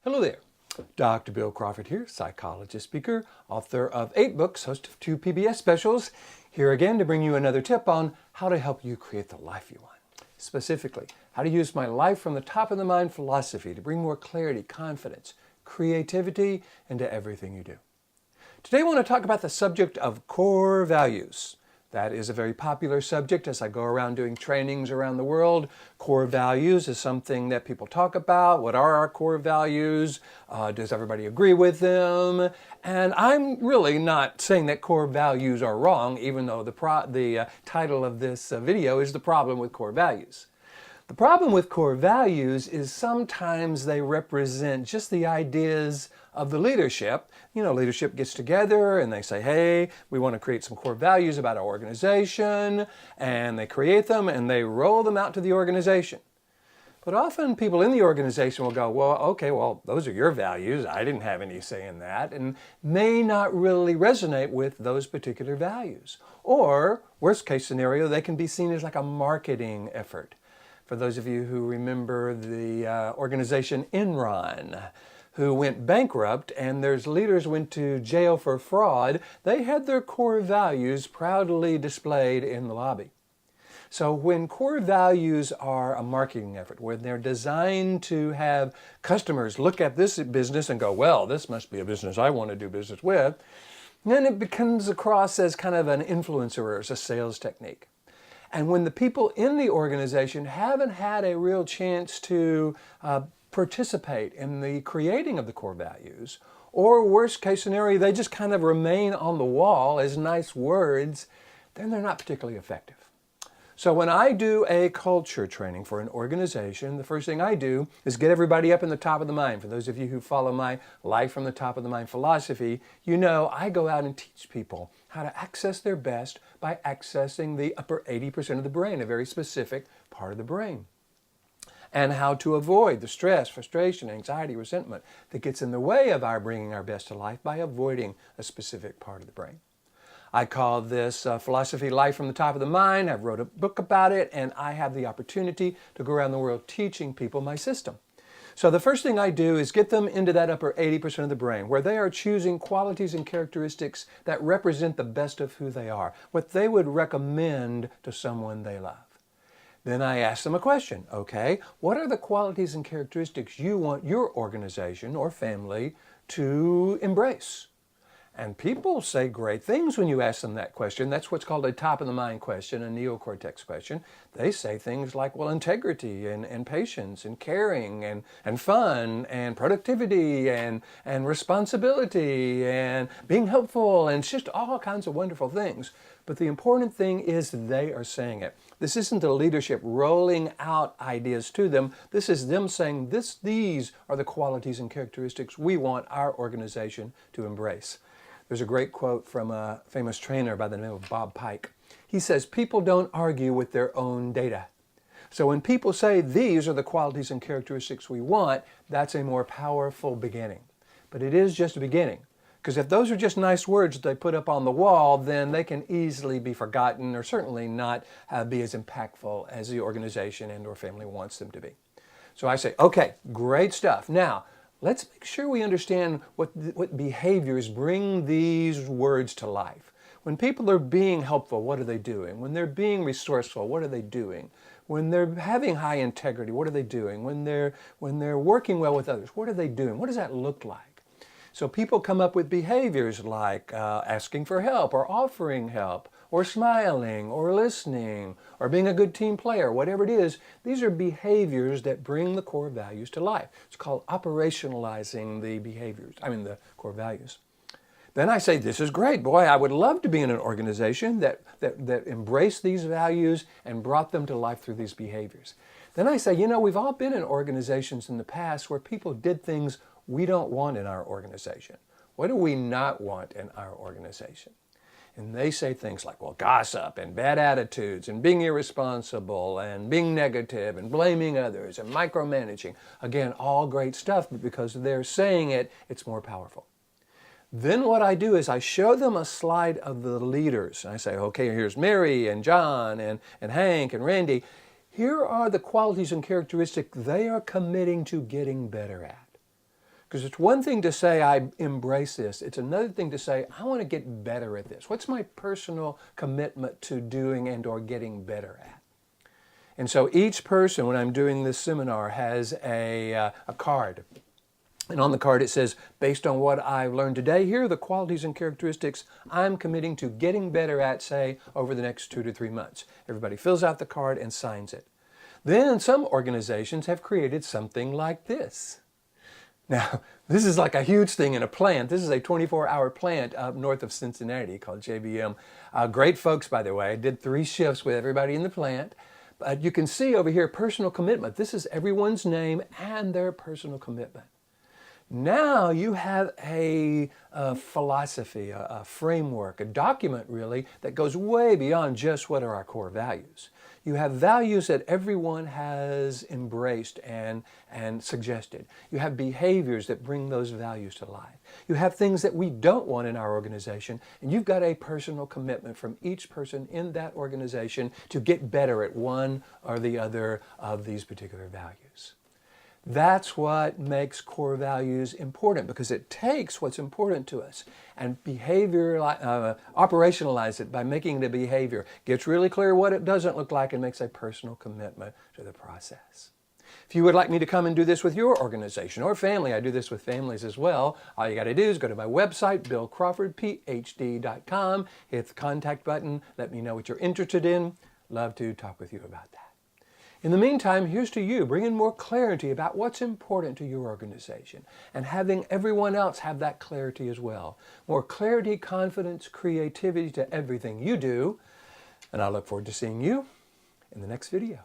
Hello there. Dr. Bill Crawford here, psychologist, speaker, author of 8 books, host of 2 PBS specials, here again to bring you another tip on how to help you create the life you want. Specifically, how to use my life from the top of the mind philosophy to bring more clarity, confidence, creativity into everything you do. Today I want to talk about the subject of core values. That is a very popular subject as I go around doing trainings around the world. Core values is something that people talk about. What are our core values? Does everybody agree with them? And I'm really not saying that core values are wrong, even though the title of this video is The Problem with Core Values. The problem with core values is sometimes they represent just the ideas of the leadership. You know, leadership gets together and they say, hey, we want to create some core values about our organization, and they create them and they roll them out to the organization. But often people in the organization will go, well, okay, well, those are your values. I didn't have any say in that, and may not really resonate with those particular values. Or, worst case scenario, they can be seen as like a marketing effort. For those of you who remember the organization Enron, who went bankrupt and their leaders went to jail for fraud, they had their core values proudly displayed in the lobby. So when core values are a marketing effort, when they're designed to have customers look at this business and go, well, this must be a business I want to do business with, then it becomes across as kind of an influencer or as a sales technique. And when the people in the organization haven't had a real chance to participate in the creating of the core values, or worst case scenario, they just kind of remain on the wall as nice words, then they're not particularly effective. So when I do a culture training for an organization, the first thing I do is get everybody up in the top of the mind. For those of you who follow my life from the top of the mind philosophy, you know I go out and teach people how to access their best by accessing the upper 80% of the brain, a very specific part of the brain. And how to avoid the stress, frustration, anxiety, resentment that gets in the way of our bringing our best to life by avoiding a specific part of the brain. I call this philosophy Life from the Top of the Mind. I've wrote a book about it, and I have the opportunity to go around the world teaching people my system. So the first thing I do is get them into that upper 80% of the brain, where they are choosing qualities and characteristics that represent the best of who they are, what they would recommend to someone they love. Then I ask them a question. Okay, what are the qualities and characteristics you want your organization or family to embrace? And people say great things when you ask them that question. That's what's called a top-of-the-mind question, a neocortex question. They say things like, well, integrity and patience and caring and fun and productivity and responsibility and being helpful and just all kinds of wonderful things. But the important thing is they are saying it. This isn't the leadership rolling out ideas to them. This is them saying, these are the qualities and characteristics we want our organization to embrace. There's a great quote from a famous trainer by the name of Bob Pike. He says, people don't argue with their own data. So when people say these are the qualities and characteristics we want, that's a more powerful beginning. But it is just a beginning. Because if those are just nice words that they put up on the wall, then they can easily be forgotten or certainly not be as impactful as the organization and or family wants them to be. So I say, okay, great stuff. Now, let's make sure we understand what behaviors bring these words to life. When people are being helpful, what are they doing? When they're being resourceful, what are they doing? When they're having high integrity, what are they doing? When they're working well with others, what are they doing? What does that look like? So people come up with behaviors like asking for help or offering help or smiling or listening or being a good team player, whatever it is. These are behaviors that bring the core values to life. It's called operationalizing the core values. Then I say, this is great. Boy, I would love to be in an organization that embraced these values and brought them to life through these behaviors. Then I say, you know, we've all been in organizations in the past where people did things we don't want in our organization. What do we not want in our organization? And they say things like, well, gossip and bad attitudes and being irresponsible and being negative and blaming others and micromanaging. Again, all great stuff, but because they're saying it, it's more powerful. Then what I do is I show them a slide of the leaders. I say, okay, here's Mary and John and Hank and Randy. Here are the qualities and characteristics they are committing to getting better at. Because it's one thing to say, I embrace this. It's another thing to say, I want to get better at this. What's my personal commitment to doing and or getting better at? And so each person, when I'm doing this seminar, has a card. And on the card it says, based on what I've learned today, here are the qualities and characteristics I'm committing to getting better at, say, over the next 2 to 3 months. Everybody fills out the card and signs it. Then some organizations have created something like this. Now, this is like a huge thing in a plant. This is a 24-hour plant up north of Cincinnati called JBM. Great folks, by the way. I did 3 shifts with everybody in the plant. But you can see over here, personal commitment. This is everyone's name and their personal commitment. Now you have a philosophy, a framework, a document really, that goes way beyond just what are our core values. You have values that everyone has embraced and suggested. You have behaviors that bring those values to life. You have things that we don't want in our organization, and you've got a personal commitment from each person in that organization to get better at one or the other of these particular values. That's what makes core values important, because it takes what's important to us and operationalize it by making the behavior, gets really clear what it doesn't look like, and makes a personal commitment to the process. If you would like me to come and do this with your organization or family, I do this with families as well, all you got to do is go to my website, BillCrawfordPh.com, hit the contact button, let me know what you're interested in. Love to talk with you about that. In the meantime, here's to you, bringing more clarity about what's important to your organization and having everyone else have that clarity as well. More clarity, confidence, creativity to everything you do. And I look forward to seeing you in the next video.